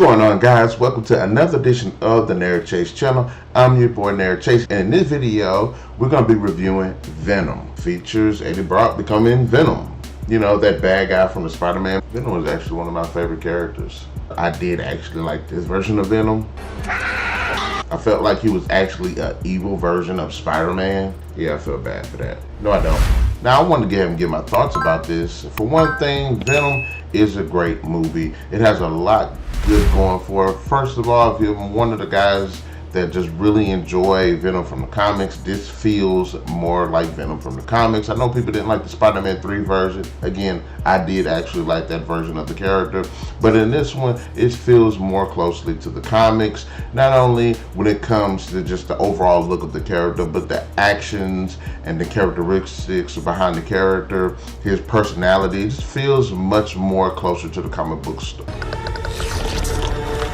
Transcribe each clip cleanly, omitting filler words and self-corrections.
going on, guys? Welcome to another edition of the NarikChase channel. I'm your boy NarikChase, and in this video we're going to be reviewing Venom. Features Eddie Brock becoming Venom. You know, that bad guy from the Spider-Man. Venom was actually one of my favorite characters. I did actually like this version of Venom. I felt like he was actually an evil version of Spider-Man. Yeah, I feel bad for that. No, I don't. Now, I want to go ahead and give my thoughts about this. For one thing, Venom is a great movie. It has a lot good going for it. First of all, if you're one of the guys that just really enjoy Venom from the comics, this feels more like Venom from the comics. I know people didn't like the Spider-Man 3 version. Again, I did actually like that version of the character. But in this one, it feels more closely to the comics. Not only when it comes to just the overall look of the character, but the actions and the characteristics behind the character, his personality. It just feels much more closer to the comic book story.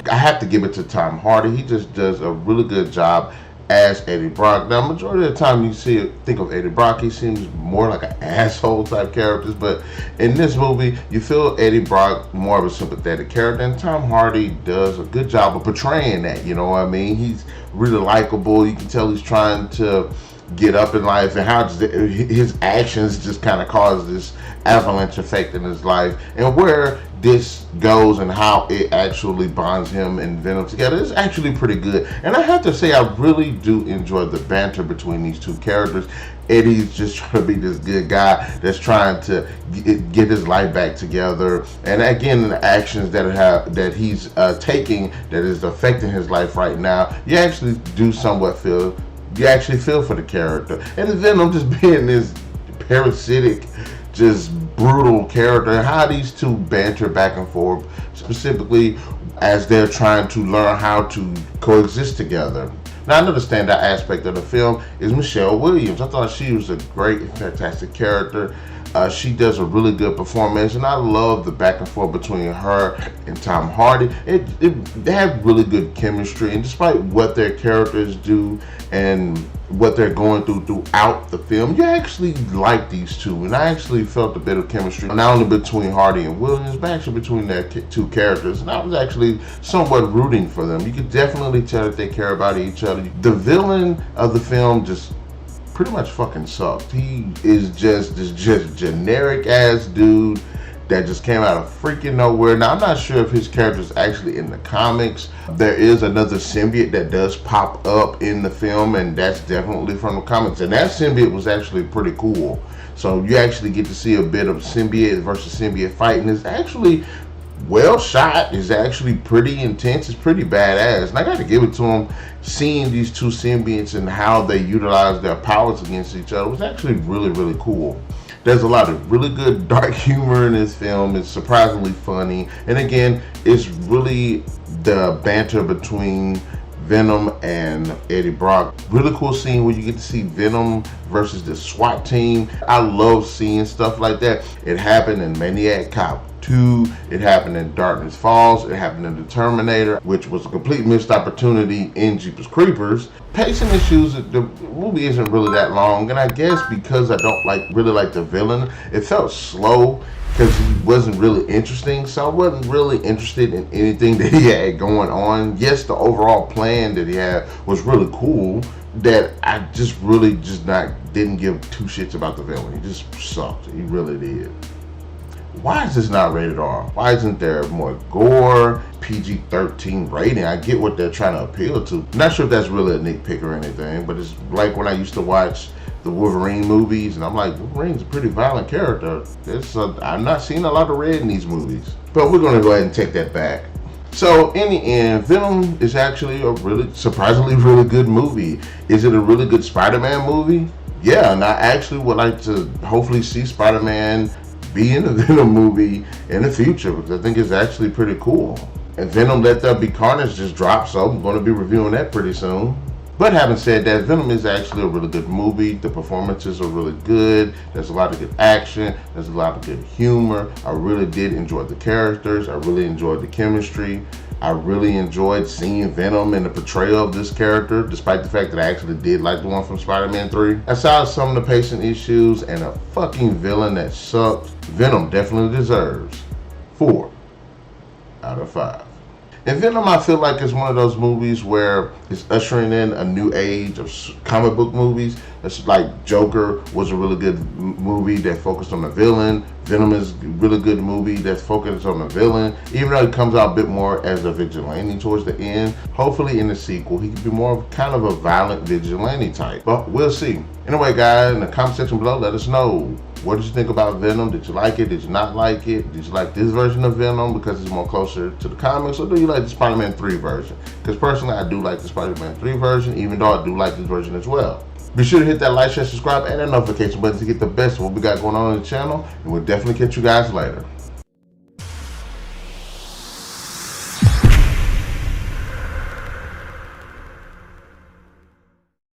I have to give it to Tom Hardy. He just does a really good job as Eddie Brock. Now, majority of the time you think of Eddie Brock, he seems more like an asshole type character. But in this movie, you feel Eddie Brock more of a sympathetic character, and Tom Hardy does a good job of portraying that. You know what I mean? He's really likable. You can tell he's trying to get up in life, and how his actions just kind of cause this avalanche effect in his life, and where this goes and how it actually bonds him and Venom together is actually pretty good. And I have to say, I really do enjoy the banter between these two characters. Eddie's just trying to be this good guy that's trying to get his life back together, and again, the actions that he's taking that is affecting his life right now, you actually do somewhat feel for the character. And Venom just being this parasitic, just brutal character, how these two banter back and forth, specifically as they're trying to learn how to coexist together. Now, another standout aspect of the film is Michelle Williams. I thought she was a great and fantastic character. She does a really good performance, and I love the back and forth between her and Tom Hardy. They have really good chemistry, and despite what their characters do and what they're going throughout the film, you actually like these two. And I actually felt a bit of chemistry, not only between Hardy and Williams, but actually between their two characters. And I was actually somewhat rooting for them. You could definitely tell that they care about each other. The villain of the film just pretty much fucking sucked. He is just this generic ass dude that just came out of freaking nowhere. Now, I'm not sure if his character is actually in the comics. There is another symbiote that does pop up in the film, and that's definitely from the comics. And that symbiote was actually pretty cool. So you actually get to see a bit of symbiote versus symbiote fighting. It's actually well shot. It's actually pretty intense. It's pretty badass, and I got to give it to him. Seeing these two symbiotes and how they utilize their powers against each other was actually really, really cool. There's a lot of really good dark humor in this film. It's surprisingly funny, and again, it's really the banter between Venom and Eddie Brock. Really cool scene where you get to see Venom versus the SWAT team. I love seeing stuff like that. It happened in Maniac Cop 2, it happened in Darkness Falls, it happened in The Terminator, which was a complete missed opportunity in Jeepers Creepers. Pacing issues, the movie isn't really that long, and I guess because I don't really like the villain, it felt slow because he wasn't really interesting. So I wasn't really interested in anything that he had going on. Yes, the overall plan that he had was really cool, that I just really didn't give two shits about the villain. He just sucked. He really did. Why is this not rated R? Why isn't there more gore, PG-13 rating? I get what they're trying to appeal to. I'm not sure if that's really a nitpick or anything, but it's like when I used to watch the Wolverine movies, and I'm like, Wolverine's a pretty violent character. I'm not seeing a lot of red in these movies. But we're going to go ahead and take that back. So in the end, Venom is actually a really, surprisingly really good movie. Is it a really good Spider-Man movie? Yeah, and I actually would like to hopefully see Spider-Man be in a Venom movie in the future, because I think it's actually pretty cool. And Venom Let There Be Carnage just dropped, so I'm going to be reviewing that pretty soon. But having said that, Venom is actually a really good movie. The performances are really good. There's a lot of good action. There's a lot of good humor. I really did enjoy the characters. I really enjoyed the chemistry. I really enjoyed seeing Venom in the portrayal of this character, despite the fact that I actually did like the one from Spider-Man 3. Aside some of the pacing issues and a fucking villain that sucked, Venom definitely deserves 4 out of 5. And Venom, I feel like, is one of those movies where it's ushering in a new age of comic book movies. It's like Joker was a really good movie that focused on the villain. Venom is a really good movie that's focused on the villain, even though it comes out a bit more as a vigilante towards the end. Hopefully in the sequel, he could be more of kind of a violent vigilante type. But we'll see. Anyway, guys, in the comment section below, let us know. What did you think about Venom? Did you like it? Did you not like it? Did you like this version of Venom because it's more closer to the comics? Or do you like the Spider-Man 3 version? Because personally, I do like the Spider-Man 3 version, even though I do like this version as well. Be sure to hit that like, share, subscribe, and that notification button to get the best of what we got going on the channel. And we'll definitely catch you guys later.